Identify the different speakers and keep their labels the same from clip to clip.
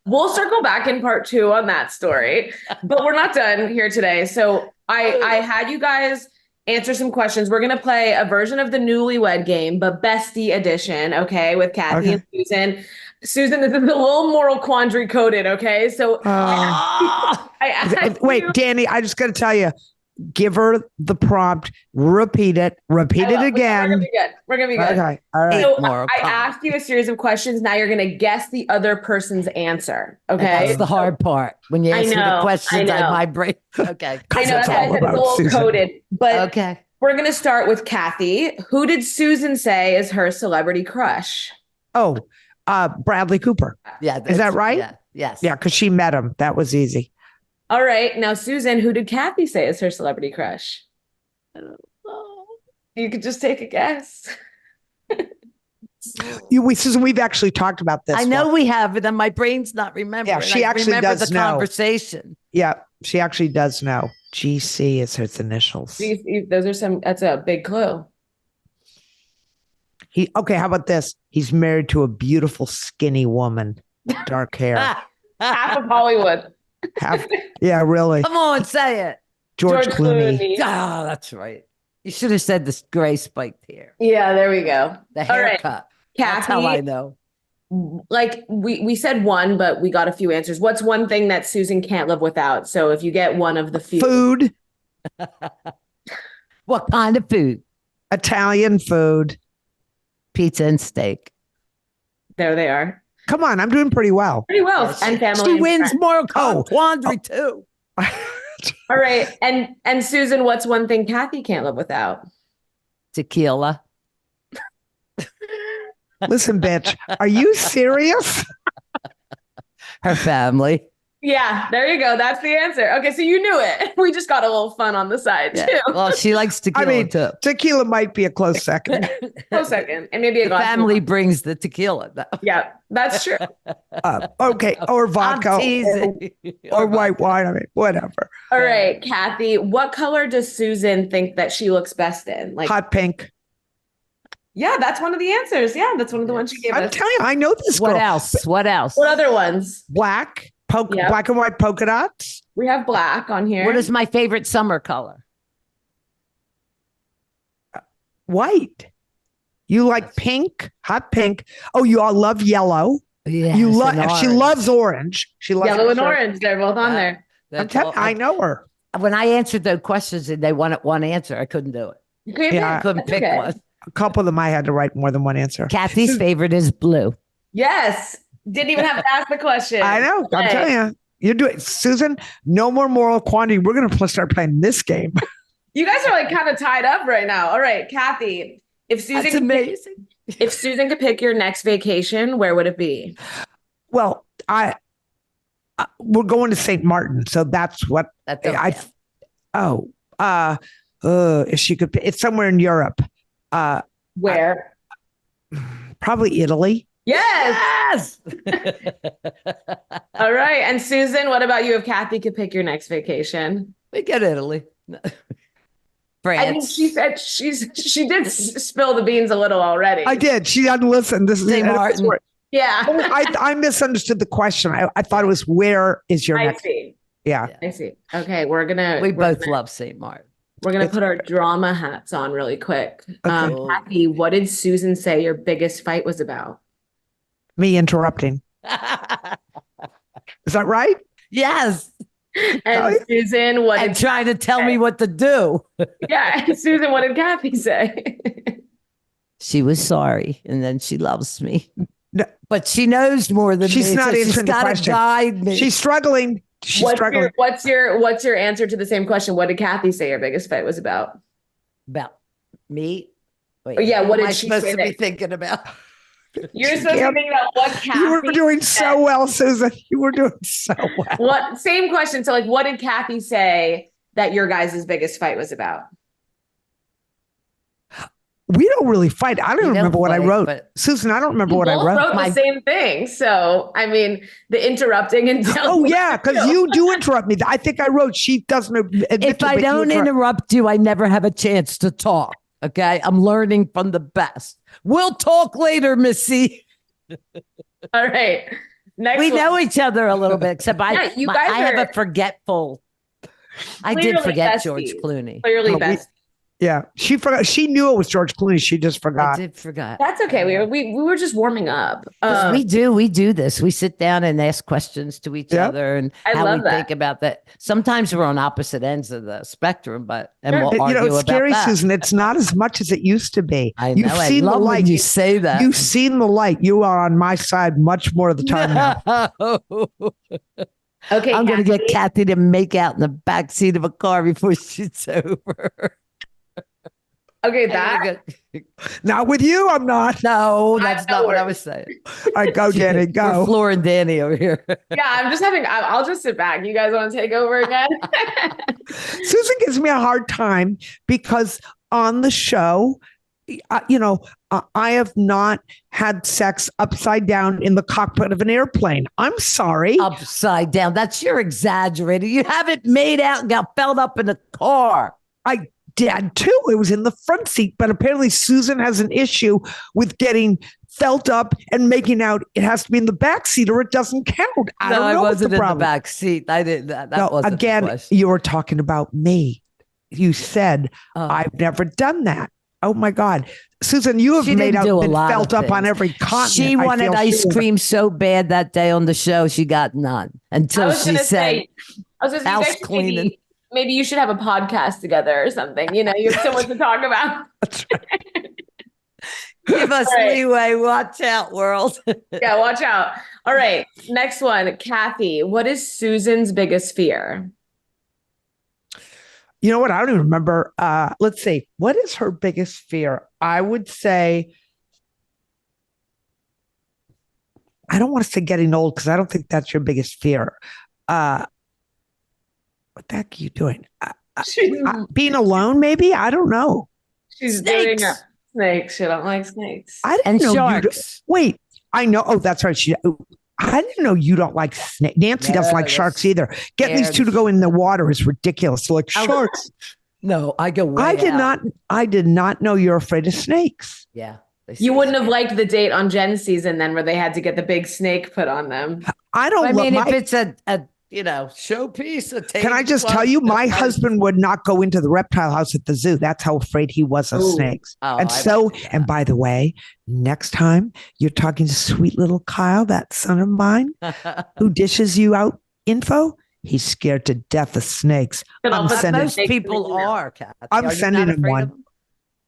Speaker 1: We'll circle back in part 2 on that story, but we're not done here today. So I had you guys answer some questions. We're going to play a version of the Newlywed Game, but bestie edition, okay, with Kathy and Susan. Susan, this is a little moral quandary coded, okay? So
Speaker 2: wait, Dani, I just got to tell you, give her the prompt, repeat it again.
Speaker 1: We're going to be good.
Speaker 2: Okay. All right.
Speaker 1: So I asked you a series of questions. Now you're going to guess the other person's answer. Okay.
Speaker 3: And that's the hard part. When you ask me the questions, my brain. Okay.
Speaker 1: I know that's why I said it's a little coded. But
Speaker 3: okay.
Speaker 1: We're going to start with Kathy. Who did Susan say is her celebrity crush?
Speaker 2: Oh, Bradley Cooper.
Speaker 3: Yeah.
Speaker 2: Is that right?
Speaker 3: Yeah. Yes.
Speaker 2: Yeah, because she met him. That was easy.
Speaker 1: All right. Now, Susan, who did Kathy say is her celebrity crush? I don't know. You could just take a guess.
Speaker 2: Susan, we've actually talked about this.
Speaker 3: I know we have, but then my brain's not remembering.
Speaker 2: Yeah, she actually does know.
Speaker 3: Conversation.
Speaker 2: Yeah, she actually does know. GC is her initials.
Speaker 1: That's a big clue.
Speaker 2: Okay, how about this? He's married to a beautiful, skinny woman, dark hair.
Speaker 1: Half of Hollywood.
Speaker 2: Yeah, really.
Speaker 3: Come on, say it.
Speaker 2: George Clooney.
Speaker 3: Oh, that's right. You should have said this gray spiked hair.
Speaker 1: Yeah, there we go.
Speaker 3: The haircut. Right. That's how I know.
Speaker 1: Like we said one, but we got a few answers. What's one thing that Susan can't live without? So if you get one of the few.
Speaker 2: Food.
Speaker 3: What kind of food?
Speaker 2: Italian food.
Speaker 3: Pizza and steak.
Speaker 1: There they are.
Speaker 2: Come on, I'm doing pretty well.
Speaker 1: Pretty well. And family.
Speaker 3: She wins more quandary too.
Speaker 1: All right. And Susan, what's one thing Kathy can't live without?
Speaker 3: Tequila.
Speaker 2: Listen, bitch, are you serious?
Speaker 3: Her family.
Speaker 1: Yeah, there you go. That's the answer. Okay, so you knew it. We just got a little fun on the side too.
Speaker 3: Well, she likes tequila too.
Speaker 2: Tequila might be a close second.
Speaker 1: Close second, and maybe a glass.
Speaker 3: Family brings the tequila. Though.
Speaker 1: Yeah, that's true.
Speaker 2: Okay, or vodka, or white wine. I mean, whatever.
Speaker 1: All right, Kathy. What color does Susan think that she looks best in? Like
Speaker 2: hot pink.
Speaker 1: Yeah, that's one of the answers. Yeah, that's one of the ones she gave us.
Speaker 2: I'm telling you, I know this girl.
Speaker 3: What else? What else?
Speaker 1: What other ones?
Speaker 2: Black. Black and white polka dots.
Speaker 1: We have black on here.
Speaker 3: What is my favorite summer color?
Speaker 2: White. You like pink, hot pink. Oh, you all love yellow.
Speaker 3: Yeah.
Speaker 2: You love. She loves orange. She loves
Speaker 1: yellow and orange. They're both on there.
Speaker 2: I know her.
Speaker 3: When I answered those questions and they wanted one answer, I couldn't do it. I couldn't pick one.
Speaker 2: A couple of them I had to write more than one answer.
Speaker 3: Kathy's favorite is blue.
Speaker 1: Yes. Didn't even have to ask the question.
Speaker 2: I know. I'm telling you. You're doing, Susan, no more moral quandary. We're going to start playing this game.
Speaker 1: You guys are like kind of tied up right now. All right, Kathy, if Susan could pick your next vacation, where would it be?
Speaker 2: Well, we're going to St. Martin. So that's what if she could, it's somewhere in Europe.
Speaker 1: Where?
Speaker 2: Probably Italy.
Speaker 1: Yes. All right. And Susan, what about you if Kathy could pick your next vacation?
Speaker 3: We get Italy. France.
Speaker 1: I mean, she said she did spill the beans a little already.
Speaker 2: I did. She hadn't listened. This is
Speaker 3: Martin.
Speaker 1: Yeah.
Speaker 2: I misunderstood the question. I thought it was where is your next?
Speaker 1: See.
Speaker 2: Yeah.
Speaker 1: I see. Okay.
Speaker 3: We both love St. Martin.
Speaker 1: We're going to put our drama hats on really quick.
Speaker 2: Okay.
Speaker 1: Kathy, what did Susan say your biggest fight was about?
Speaker 2: Me interrupting. Is that right?
Speaker 3: Yes.
Speaker 1: And Susan,
Speaker 3: trying to tell me what to do.
Speaker 1: Yeah. Susan, what did Kathy say?
Speaker 3: She was sorry, and then she loves me.
Speaker 2: No.
Speaker 3: But she knows more than
Speaker 2: she's
Speaker 3: me.
Speaker 2: Not answering the question.
Speaker 3: Guide me.
Speaker 2: She's struggling.
Speaker 1: What's your answer to the same question? What did Kathy say your biggest fight was about?
Speaker 3: About me?
Speaker 1: Wait, what did she
Speaker 3: supposed to be thinking about?
Speaker 1: You're supposed to be thinking about what Kathy
Speaker 2: You were doing so well, Susan. You were doing so well.
Speaker 1: Same question. So like, what did Kathy say that your guys' biggest fight was about?
Speaker 2: We don't really fight. I don't remember what I wrote. Susan, I don't remember what I wrote.
Speaker 1: Wrote the same thing. So, I mean, the interrupting and
Speaker 2: yeah, because you do interrupt me. I think I wrote, she doesn't.
Speaker 3: If I don't interrupt you, I never have a chance to talk. Okay. I'm learning from the best. We'll talk later, Missy.
Speaker 1: All right. Next
Speaker 3: We
Speaker 1: one.
Speaker 3: know each other a little bit, except
Speaker 1: Yeah, you guys
Speaker 3: I have
Speaker 1: are
Speaker 3: a forgetful. I did
Speaker 1: clearly
Speaker 3: forget
Speaker 1: besties.
Speaker 3: George Clooney.
Speaker 1: Clearly
Speaker 2: Oh,
Speaker 1: best.
Speaker 2: Yeah, she forgot. She knew it was George Clooney. She just
Speaker 3: I
Speaker 2: forgot.
Speaker 3: did forget.
Speaker 1: That's okay. We were just warming up.
Speaker 3: 'Cause we do this. We sit down and ask questions to each
Speaker 2: Yep.
Speaker 3: other and
Speaker 1: I
Speaker 3: how we
Speaker 1: love that.
Speaker 3: think about that. Sometimes we're on opposite ends of the spectrum, but
Speaker 1: Sure.
Speaker 3: we'll
Speaker 2: You know,
Speaker 3: argue
Speaker 2: it's
Speaker 3: about
Speaker 2: scary,
Speaker 3: that.
Speaker 2: Susan. It's not as much as it used to be.
Speaker 3: I know.
Speaker 2: You've
Speaker 3: I
Speaker 2: seen the
Speaker 3: love
Speaker 2: light.
Speaker 3: when you say that.
Speaker 2: You've seen the light. You are on my side much more of the time now.
Speaker 1: Okay,
Speaker 3: I'm going to get
Speaker 1: Kathy.
Speaker 3: Kathy to make out in the back seat of a car before she's over.
Speaker 1: Okay, that
Speaker 2: Not with you. I'm not.
Speaker 3: No, that's
Speaker 1: No
Speaker 3: not what I
Speaker 1: worries.
Speaker 3: was saying.
Speaker 2: All right, go, Danny.
Speaker 3: We're
Speaker 2: Go.
Speaker 3: Floor and Danny over here.
Speaker 1: yeah, I'll just sit back. You guys want to take over again?
Speaker 2: Susan gives me a hard time because on the show, I have not had sex upside down in the cockpit of an airplane. I'm sorry.
Speaker 3: Upside down. That's your exaggerating. You haven't made out and got felled up in the car.
Speaker 2: I did too. It was in the front seat, but apparently Susan has an issue with getting felt up and making out. It has to be in the back seat or it doesn't count. I don't know
Speaker 3: wasn't
Speaker 2: what the
Speaker 3: in the
Speaker 2: problem.
Speaker 3: back seat. I didn't. That
Speaker 2: No,
Speaker 3: wasn't the
Speaker 2: again,
Speaker 3: question.
Speaker 2: you were talking about me. You said
Speaker 3: Oh.
Speaker 2: I've never done that. Oh my God, Susan, you have
Speaker 3: She
Speaker 2: made
Speaker 3: didn't
Speaker 2: out
Speaker 3: do a
Speaker 2: been
Speaker 3: lot
Speaker 2: felt
Speaker 3: of
Speaker 2: up on
Speaker 3: things.
Speaker 2: every continent.
Speaker 3: She
Speaker 2: I
Speaker 3: wanted
Speaker 2: feel
Speaker 3: ice
Speaker 2: sure.
Speaker 3: cream so bad that day on the show, she got none
Speaker 1: I
Speaker 3: until
Speaker 1: was
Speaker 3: she
Speaker 1: gonna
Speaker 3: said,
Speaker 1: say, I was gonna say, you
Speaker 3: house
Speaker 1: guys should
Speaker 3: cleaning.
Speaker 1: maybe you should have a podcast together or something. You have so much to talk about.
Speaker 2: That's right.
Speaker 3: "Give us
Speaker 1: All right.
Speaker 3: leeway. Watch out, world."
Speaker 1: Yeah, watch out. All right, next one, Kathy. What is Susan's biggest fear?
Speaker 2: You know what? I don't even remember. Let's see. What is her biggest fear? I would say, I don't want to say getting old because I don't think that's your biggest fear. What the heck are you doing? Being alone, maybe? I don't know.
Speaker 1: She's
Speaker 3: Snakes.
Speaker 1: doing a snake. She don't like snakes.
Speaker 2: I didn't
Speaker 3: And
Speaker 2: know
Speaker 3: sharks.
Speaker 2: Wait, I know. Oh, that's right. I didn't know you don't like snake. Nancy doesn't
Speaker 3: No,
Speaker 2: like
Speaker 3: that's
Speaker 2: sharks either. Getting these
Speaker 3: scared.
Speaker 2: two to go in the water is ridiculous. They're like
Speaker 3: I-
Speaker 2: sharks.
Speaker 3: No, I go way
Speaker 2: I did
Speaker 3: out.
Speaker 2: not know you're afraid of snakes.
Speaker 3: Yeah.
Speaker 1: You wouldn't have liked the date on Jen's season then where they had to get the big snake put on them.
Speaker 2: I don't
Speaker 3: I
Speaker 2: love
Speaker 3: mean,
Speaker 2: my,
Speaker 3: if it's a showpiece,
Speaker 2: Can I just tell you, my husband would not go into the reptile house at the zoo. That's how afraid he was of
Speaker 1: Ooh.
Speaker 2: snakes.
Speaker 3: Oh,
Speaker 2: And
Speaker 3: I
Speaker 2: so,
Speaker 3: wouldn't do that.
Speaker 2: and by the way, next time you're talking to sweet little Kyle, that son of mine who dishes you out info, he's scared to death of snakes.
Speaker 1: But
Speaker 2: I'm
Speaker 1: I'll put
Speaker 2: sending-
Speaker 3: Most
Speaker 1: snakes in
Speaker 3: people
Speaker 1: the email.
Speaker 3: are, Kathy.
Speaker 2: I'm
Speaker 3: Are you
Speaker 2: sending
Speaker 3: not
Speaker 2: him
Speaker 3: afraid
Speaker 2: one.
Speaker 3: of them?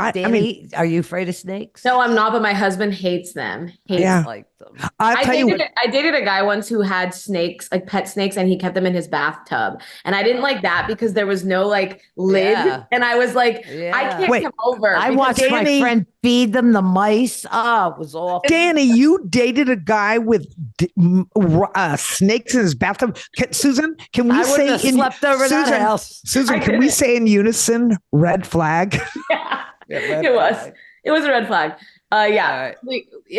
Speaker 2: I
Speaker 3: Danny,
Speaker 2: mean,
Speaker 3: are you afraid of snakes?
Speaker 1: No, I'm not, but my husband hates them. Hates
Speaker 2: Yeah.
Speaker 3: I like them.
Speaker 2: I'll
Speaker 1: I
Speaker 2: tell you,
Speaker 1: dated a guy once who had snakes, like pet snakes, and he kept them in his bathtub. And I didn't like that because there was no like lid.
Speaker 3: Yeah.
Speaker 1: And I was like,
Speaker 3: Yeah.
Speaker 1: I can't
Speaker 2: Wait.
Speaker 1: come over.
Speaker 3: I
Speaker 1: because
Speaker 3: watched
Speaker 2: Danny-
Speaker 3: my friend feed them the mice. Oh, it was awful.
Speaker 2: Danny, you dated a guy with snakes in his bathtub. Susan, can we
Speaker 3: I
Speaker 2: say
Speaker 3: wouldn't have slept over that
Speaker 2: Susan,
Speaker 3: house.
Speaker 2: Susan,
Speaker 1: I
Speaker 2: can we
Speaker 1: didn't.
Speaker 2: say in unison, red flag?
Speaker 1: Yeah,
Speaker 3: red
Speaker 1: it was.
Speaker 3: flag.
Speaker 1: It was a red flag. Yeah.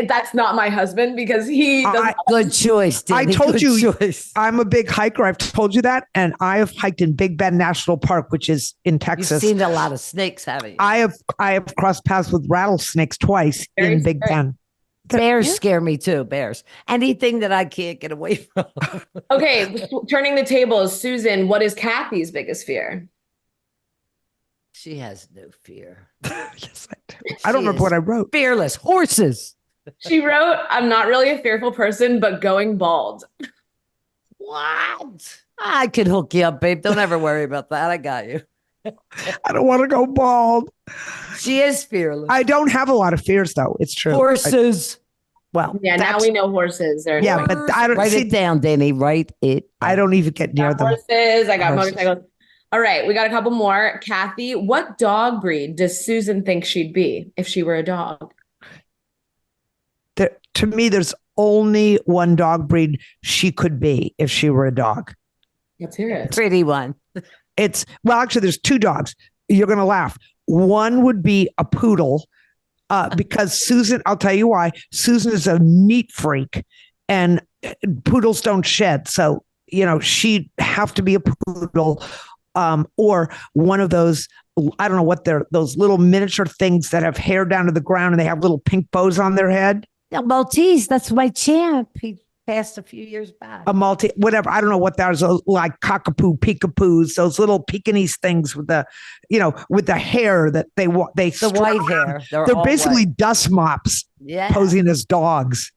Speaker 1: That's not my husband because he doesn't.
Speaker 3: Good choice,
Speaker 2: I
Speaker 3: Danny.
Speaker 2: told
Speaker 3: Good
Speaker 2: you-
Speaker 3: choice.
Speaker 2: I'm a big hiker. I've told you that. And I have hiked in Big Bend National Park, which is in
Speaker 3: You've
Speaker 2: Texas.
Speaker 3: seen a lot of snakes, haven't you?
Speaker 2: I have crossed paths with rattlesnakes twice
Speaker 1: Very
Speaker 2: in Big
Speaker 1: scary.
Speaker 2: Bend.
Speaker 3: Bears
Speaker 2: Yeah.
Speaker 3: scare me too. Bears. Anything that I can't get away from.
Speaker 1: Okay, turning the tables. Susan, what is Kathy's biggest fear?
Speaker 3: She has no fear.
Speaker 2: Yes, I do. I don't
Speaker 3: She
Speaker 2: remember
Speaker 3: is
Speaker 2: what I wrote.
Speaker 3: Fearless horses.
Speaker 1: She wrote, I'm not really a fearful person, but going bald.
Speaker 3: What? I could hook you up, babe. Don't ever worry about that. I got you.
Speaker 2: I don't want to go bald.
Speaker 3: She is fearless.
Speaker 2: I don't have a lot of fears, though. It's true.
Speaker 3: Horses.
Speaker 2: Well,
Speaker 1: Yeah, now
Speaker 2: that's-
Speaker 1: we know horses. They're
Speaker 2: Yeah, but I don't
Speaker 3: Write
Speaker 2: see.
Speaker 3: it down, Danny. Write it.
Speaker 2: I don't even get near
Speaker 1: got
Speaker 2: them.
Speaker 1: horses. I got
Speaker 2: Horses.
Speaker 1: motorcycles. All right, we got a couple more. Kathy, what dog breed does Susan think she'd be if she were a dog?
Speaker 2: To me, there's only one dog breed she could be if she were a dog.
Speaker 1: Let's hear it.
Speaker 3: Pretty one.
Speaker 2: Actually, there's two dogs. You're going to laugh. One would be a poodle because Susan, I'll tell you why. Susan is a neat freak and poodles don't shed. So, she'd have to be a poodle or one of those, I don't know what they're, those little miniature things that have hair down to the ground and they have little pink bows on their head.
Speaker 3: Maltese. That's my champ. passed a few years back.
Speaker 2: A multi, whatever. I don't know what that is. Like cockapoo, peekapoos, those little Pekingese things with the, with the hair that they
Speaker 3: the white hair.
Speaker 2: They're basically
Speaker 3: white.
Speaker 2: Dust mops posing as dogs.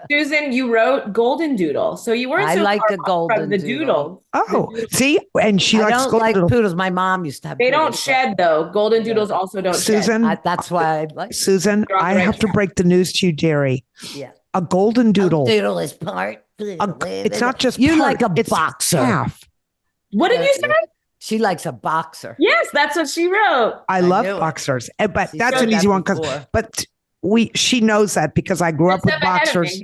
Speaker 1: Susan, you wrote golden doodle, so you weren't.
Speaker 3: I
Speaker 1: so
Speaker 3: like
Speaker 1: far
Speaker 3: the golden
Speaker 1: from the doodle.
Speaker 2: Oh, see, and she likes
Speaker 3: don't
Speaker 2: golden
Speaker 3: like
Speaker 2: doodle.
Speaker 3: poodles. My mom used to have.
Speaker 1: They don't
Speaker 3: poodles,
Speaker 1: shed though. Golden doodles also don't
Speaker 2: Susan,
Speaker 1: shed.
Speaker 3: That's why I like.
Speaker 2: Susan, I have to break the news to you, Jerry.
Speaker 3: Yeah,
Speaker 2: a golden doodle.
Speaker 3: Doodle is part.
Speaker 2: It's not just
Speaker 3: you
Speaker 2: part,
Speaker 3: like a
Speaker 2: it's
Speaker 3: boxer.
Speaker 2: Half.
Speaker 1: What did you say?
Speaker 3: She likes a boxer.
Speaker 1: Yes, that's what she wrote.
Speaker 2: I love boxers, but that's an easy one but she knows that because I grew up with boxers.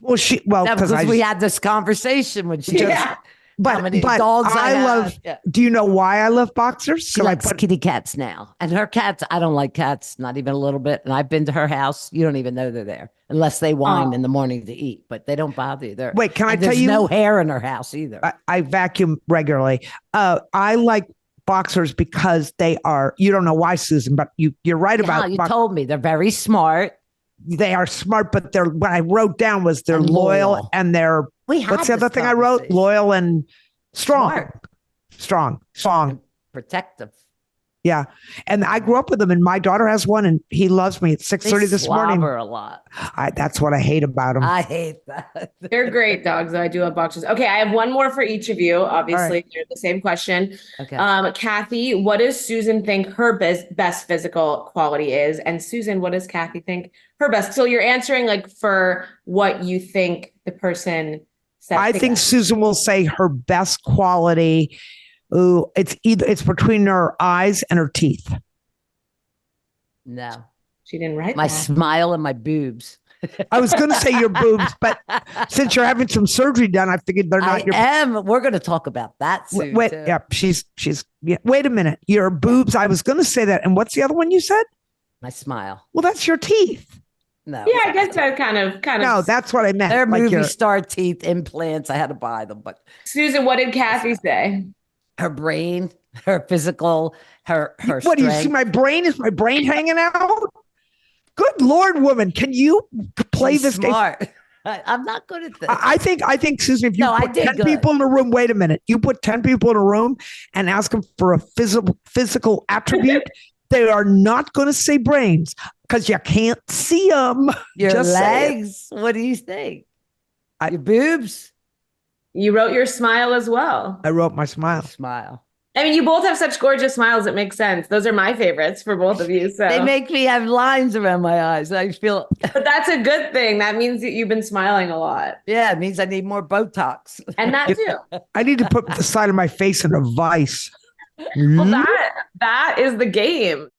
Speaker 2: Well,
Speaker 3: because we had this conversation when she
Speaker 2: but
Speaker 3: dogs
Speaker 2: I love. Yeah. Do you know why I love boxers?
Speaker 3: She likes kitty cats now, and her cats. I don't like cats, not even a little bit. And I've been to her house. You don't even know they're there unless they whine in the morning to eat. But they don't bother you.
Speaker 2: Wait, can I tell you?
Speaker 3: There's no hair in her house either.
Speaker 2: I vacuum regularly. I like boxers because they are. You don't know why, Susan, but you're right about.
Speaker 3: You told me they're very smart.
Speaker 2: They are smart, but what I wrote down was they're loyal and they're. What's the other thing I wrote? Loyal and strong. Strong.
Speaker 3: Protective.
Speaker 2: Yeah. And I grew up with them, and my daughter has one, and he loves me at 6:30 this morning.
Speaker 3: A lot.
Speaker 2: That's what I hate about them.
Speaker 3: I hate that.
Speaker 1: They're great dogs, though. I do have boxers. Okay, I have one more for each of you. Obviously, they're the same question.
Speaker 3: Okay.
Speaker 1: Kathy, what does Susan think her best physical quality is? And Susan, what does Kathy think her best? So you're answering like for what you think the person said.
Speaker 2: I think Susan will say her best quality. Ooh, it's between her eyes and her teeth.
Speaker 3: No,
Speaker 1: she didn't write
Speaker 3: my smile and my boobs.
Speaker 2: I was going to say your boobs, but since you're having some surgery done, I figured they're not
Speaker 3: We're going to talk about that soon.
Speaker 2: Wait,
Speaker 3: too.
Speaker 2: Yeah, she's. Yeah, wait a minute, your boobs. I was going to say that, and what's the other one you said?
Speaker 3: My smile.
Speaker 2: Well, that's your teeth.
Speaker 1: No. Yeah, I guess that kind of.
Speaker 2: No, that's what I meant.
Speaker 3: They're movie star teeth implants. I had to buy them, but
Speaker 1: Susan, what did Kathy say?
Speaker 3: Her brain, her physical, her
Speaker 2: What
Speaker 3: strength.
Speaker 2: do you see? My brain is my brain hanging out. Good Lord, woman, can you play this
Speaker 3: smart.
Speaker 2: game?
Speaker 3: I'm not good at this.
Speaker 2: I think, Susan, if you put 10 people in a room, wait a minute. You put 10 people in a room and ask them for a physical attribute, they are not going to say brains because you can't see them.
Speaker 3: Your legs? What do you think? Your boobs?
Speaker 1: You wrote your smile as well.
Speaker 2: I wrote my smile.
Speaker 3: Smile.
Speaker 1: I mean, you both have such gorgeous smiles. It makes sense. Those are my favorites for both of you. So
Speaker 3: they make me have lines around my eyes. I feel.
Speaker 1: But that's a good thing. That means that you've been smiling a lot.
Speaker 3: Yeah, it means I need more Botox.
Speaker 1: And that too.
Speaker 2: I need to put the side of my face in a vice.
Speaker 1: Well, that is the game.